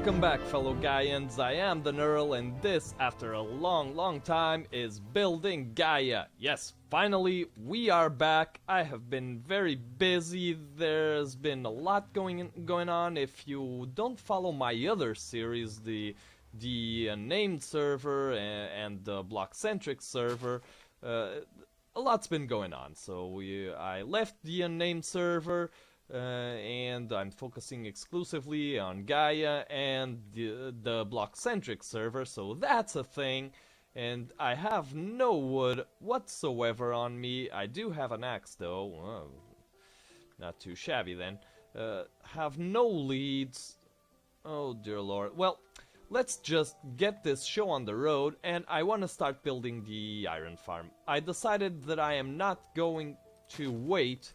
Welcome back, fellow Gaians. I am the Neural, and this, after a long time, is Building Gaia. Yes, finally, we are back. I have been very busy. There's been a lot going on. If you don't follow my other series, the named server and the block-centric server, a lot's been going on. So I left the unnamed server. And I'm focusing exclusively on Gaia and the block-centric server, so that's a thing. And I have no wood whatsoever on me. I do have an axe, though. Oh, not too shabby, then. Have no leads. Oh, dear lord. Well, let's just get this show on the road, and I want to start building the iron farm. I decided that I am not going to wait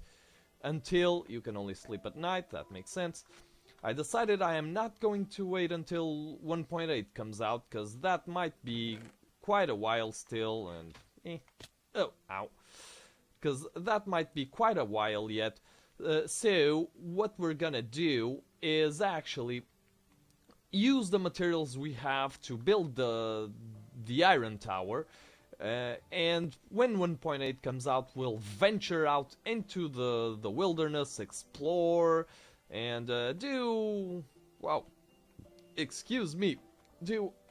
until you can only sleep at night. That makes sense. I decided I am not going to wait until 1.8 comes out, because that might be quite a while still, and oh, ow, because that might be quite a while yet. So what we're gonna do is actually use the materials we have to build the iron tower. And when 1.8 comes out, we'll venture out into the wilderness, explore, and do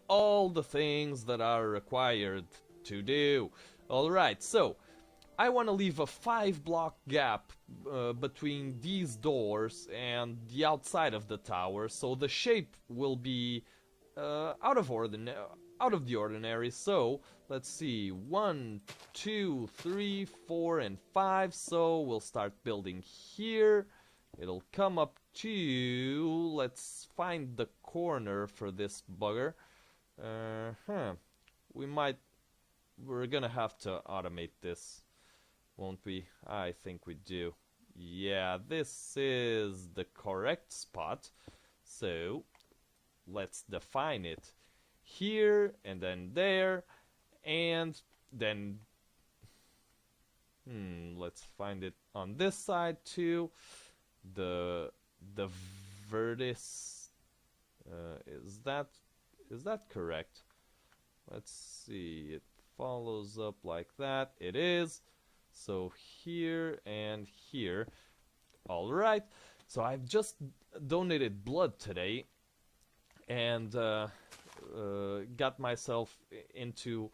all the things that are required to do. Alright, so I want to leave a 5-block gap between these doors and the outside of the tower, so the shape will be out of the ordinary. So let's see, 1, 2, 3, 4, and 5. So we'll start building here. It'll come up to, let's find the corner for this bugger. We're gonna have to automate this, won't we? I think we do. Yeah, this is the correct spot. So let's define it here, and then there, and then let's find it on this side too. The vertex, is that correct? Let's see, it follows up like that. It is. So here and here. Alright, so I've just donated blood today, and got myself into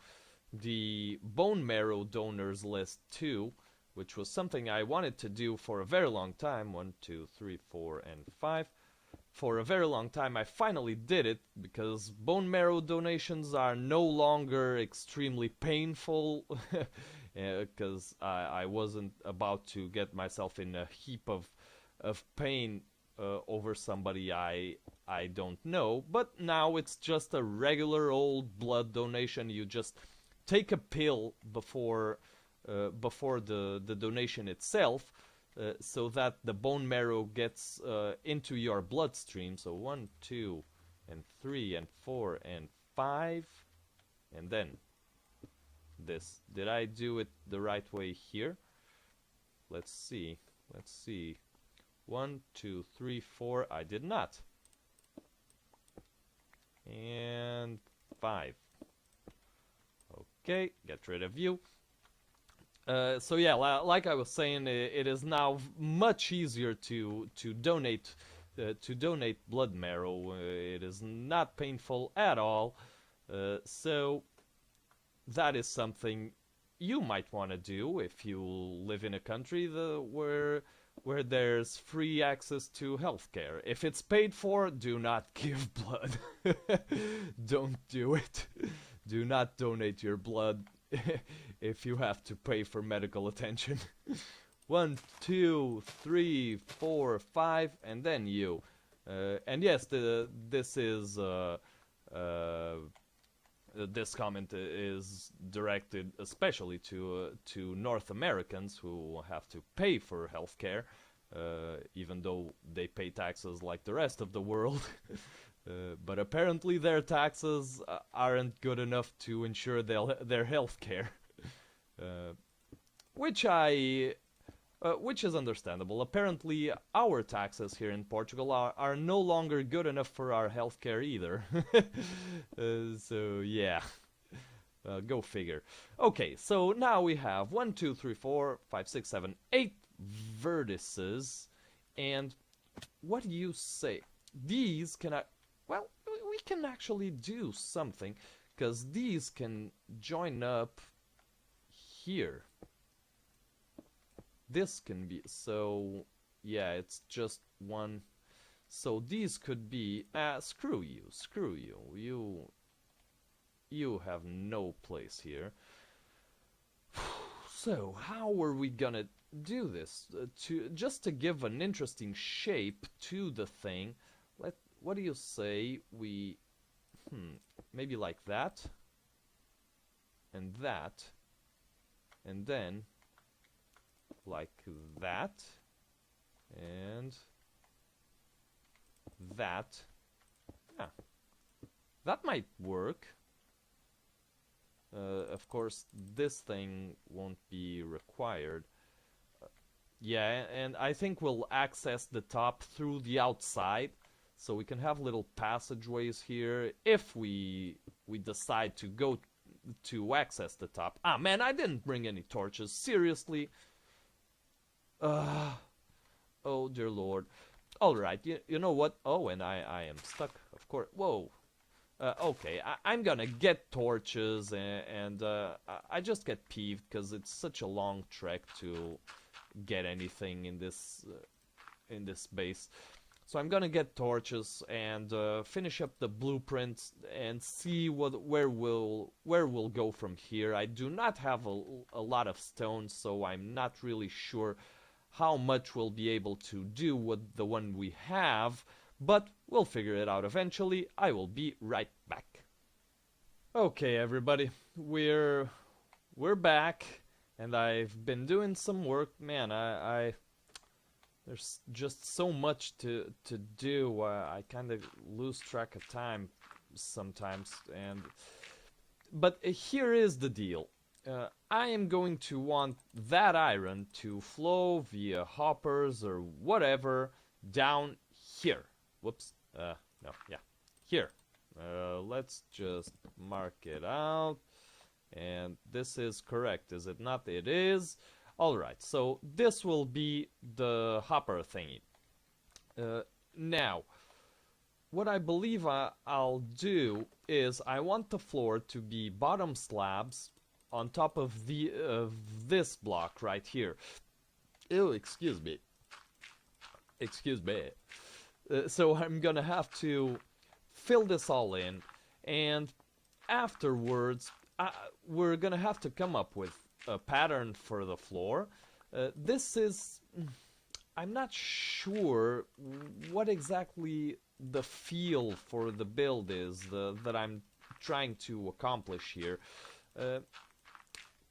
the bone marrow donors list too, which was something I wanted to do for a very long time. 1, 2, 3, 4, and 5. For a very long time. I finally did it, because bone marrow donations are no longer extremely painful, because I wasn't about to get myself in a heap of pain over somebody I don't know. But now it's just a regular old blood donation. You just take a pill before the donation itself, so that the bone marrow gets into your bloodstream. So 1, 2, and 3, and 4, and 5, and then this. Did I do it the right way here? Let's see. 1, 2, 3, 4. I did not. And 5. Okay, get rid of you. So yeah, like I was saying, it is now much easier to donate blood marrow. It is not painful at all. So that is something you might want to do if you live in a country where there's free access to healthcare. If it's paid for, do not give blood. Don't do it. Do not donate your blood if you have to pay for medical attention. 1, 2, 3, 4, 5, and then you. And yes, this comment is directed especially to North Americans who have to pay for healthcare, even though they pay taxes like the rest of the world. But apparently their taxes aren't good enough to ensure their health care. Which I which is understandable. Apparently, our taxes here in Portugal are no longer good enough for our healthcare either. So, yeah. Go figure. Okay, so now we have 1, 2, 3, 4, 5, 6, 7, 8 vertices. And what do you say? These can... well, we can actually do something, because these can join up here. This can be... so, yeah, it's just one... so these could be... screw you, screw you. You have no place here. So, how are we gonna do this? Just to give an interesting shape to the thing, what do you say we... maybe like that, and then like that, and that. Yeah, that might work. Of course, this thing won't be required. Yeah, and I think we'll access the top through the outside, so we can have little passageways here if we decide to go to access the top. Ah, man, I didn't bring any torches. Seriously? Oh, dear Lord. Alright, you know what? Oh, and I am stuck, of course. Whoa. Okay, I'm gonna get torches, and I just get peeved because it's such a long trek to get anything in this base. So I'm gonna get torches and finish up the blueprints and see where we'll go from here. I do not have a lot of stone, so I'm not really sure how much we'll be able to do with the one we have. But we'll figure it out eventually. I will be right back. Okay, everybody, we're back, and I've been doing some work. Man, there's just so much to do. I kind of lose track of time sometimes. But here is the deal. I am going to want that iron to flow via hoppers or whatever down here. Whoops. No, yeah. Here. Let's just mark it out. And this is correct, is it not? It is. Alright, so this will be the hopper thingy. Now, what I believe I'll do is I want the floor to be bottom slabs on top of this block right here. Ew, excuse me. Excuse me. So I'm gonna have to fill this all in, and afterwards we're gonna have to come up with a pattern for the floor. This is... I'm not sure what exactly the feel for the build is that I'm trying to accomplish here.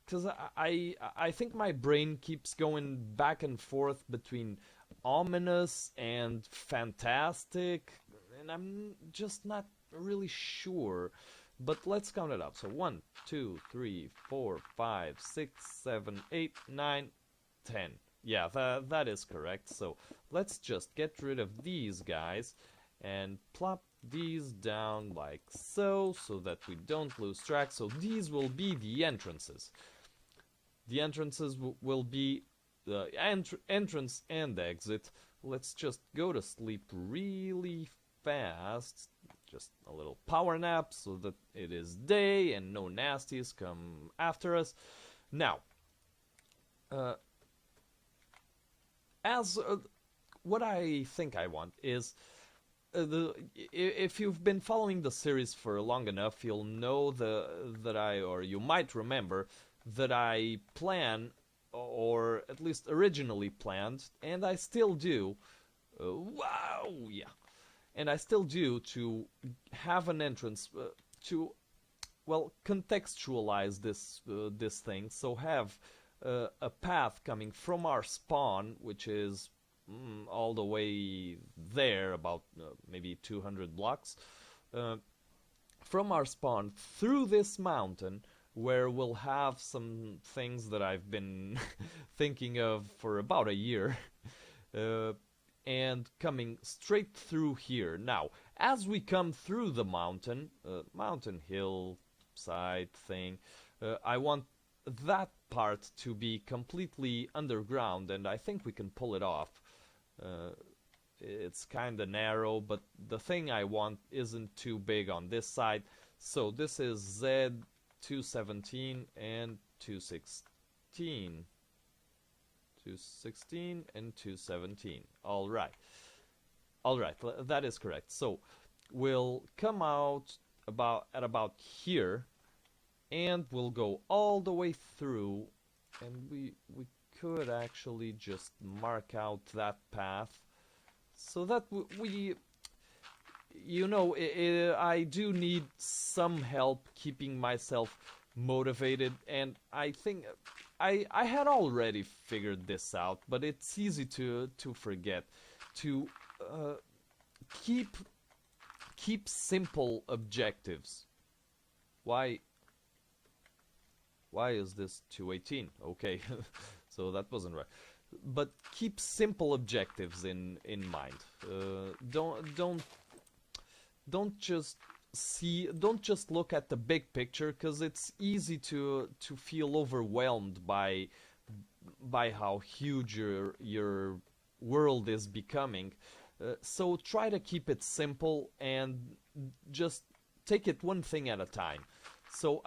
Because I think my brain keeps going back and forth between ominous and fantastic, and I'm just not really sure. But let's count it up. So 1, 2, 3, 4, 5, 6, 7, 8, 9, 10. Yeah, that is correct. So let's just get rid of these guys and plop these down like so that we don't lose track. So these will be the entrances. The entrances will be the entrance and exit. Let's just go to sleep really fast. Just a little power nap so that it is day and no nasties come after us. Now, what I think I want is if you've been following the series for long enough, you'll know or you might remember that I plan, or at least originally planned, and I still do. Wow, yeah. And I still do, to have an entrance to, well, contextualize this thing. So have a path coming from our spawn, which is all the way there, about maybe 200 blocks, from our spawn through this mountain, where we'll have some things that I've been thinking of for about a year. Uh, and coming straight through here. Now, as we come through the mountain hill side thing, I want that part to be completely underground, and I think we can pull it off. Uh, it's kind of narrow, but the thing I want isn't too big on this side. So this is Z 217 and 216. 216 and 217. All right, that is correct. So we'll come out about here, and we'll go all the way through, and we could actually just mark out that path so that we you know, I do need some help keeping myself motivated, and I think I had already figured this out, but it's easy to forget to keep simple objectives. Why is this 218? Okay, so that wasn't right. But keep simple objectives in mind. Don't just look at the big picture, because it's easy to feel overwhelmed by how huge your world is becoming. So try to keep it simple and just take it one thing at a time. So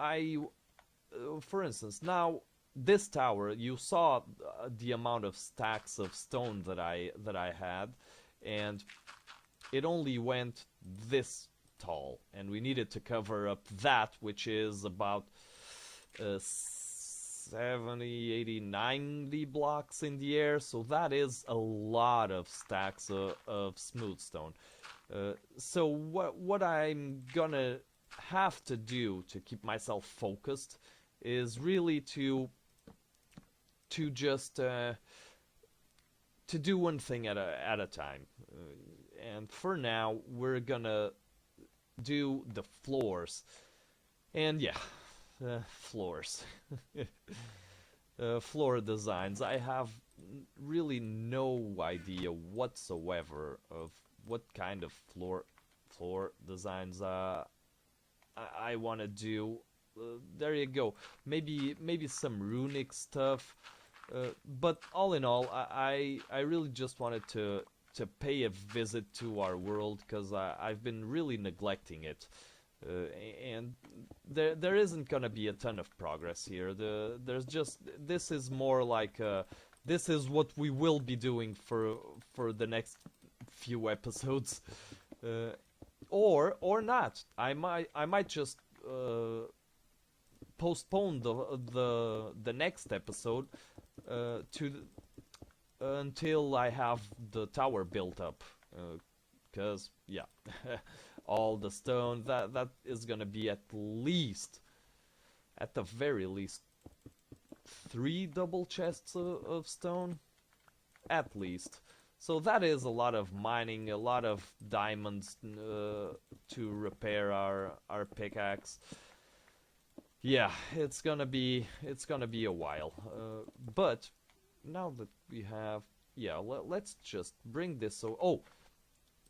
for instance, now this tower, you saw the amount of stacks of stone that I had, and it only went this tall, and we needed to cover up that, which is about 70, 80, 90 blocks in the air, so that is a lot of stacks of smooth stone. So what I'm gonna have to do to keep myself focused is really to just to do one thing at a time. And for now, we're gonna do the floors. And yeah, floors. Floor designs. I have really no idea whatsoever of what kind of floor designs I want to do. There you go. Maybe some runic stuff. But all in all, I really just wanted to pay a visit to our world, because I've been really neglecting it. And there isn't gonna be a ton of progress here. This is more like this is what we will be doing for the next few episodes, or not. I might just postpone the next episode until I have the tower built up, because yeah. All the stone, that is gonna be at the very least 3 double chests of stone, at least. So that is a lot of mining, a lot of diamonds to repair our pickaxe. Yeah, it's gonna be a while. But now that we have, yeah, let's just bring this. So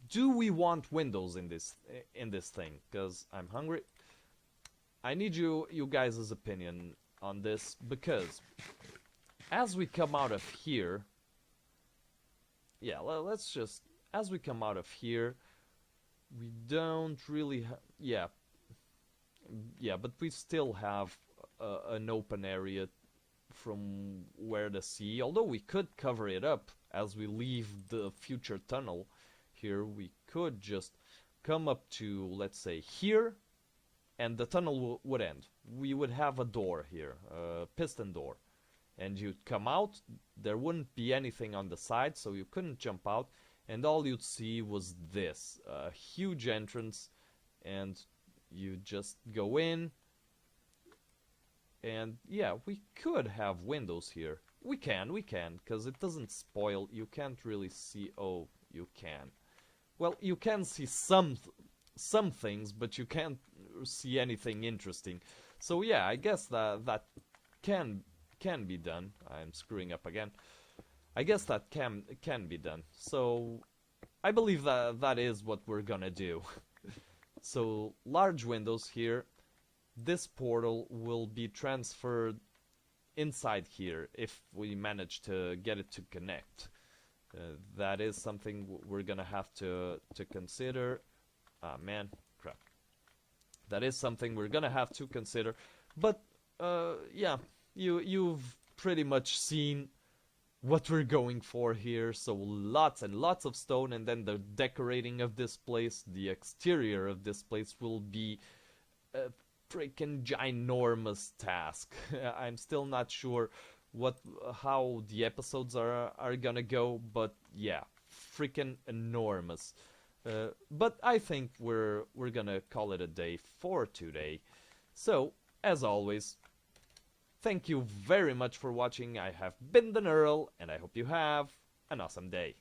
do we want windows in this thing? Because I'm hungry. I need you guys' opinion on this, because as we come out of here, yeah, let's just, as we come out of here, we don't really yeah, but we still have an open area from where the sea, although we could cover it up as we leave the future tunnel. Here we could just come up to, let's say, here, and the tunnel would end. We would have a door here, a piston door, and you'd come out. There wouldn't be anything on the side, so you couldn't jump out, and all you'd see was this, a huge entrance, and you just go in, and yeah, we could have windows here. We can, because it doesn't spoil. You can't really see. Oh, you can. Well, you can see some things, but you can't see anything interesting. So yeah, I guess that can be done. I'm screwing up again. I guess that can be done. So I believe that is what we're gonna do. So large windows here. This portal will be transferred inside here if we manage to get it to connect. That is something we're gonna have to consider. Ah man, crap. That is something we're gonna have to consider. But yeah, you've pretty much seen what we're going for here. So lots and lots of stone, and then the decorating of this place, the exterior of this place will be a freaking ginormous task. I'm still not sure how the episodes are gonna go, but yeah, freaking enormous. But I think we're gonna call it a day for today. So as always, thank you very much for watching. I have been the Neural, and I hope you have an awesome day.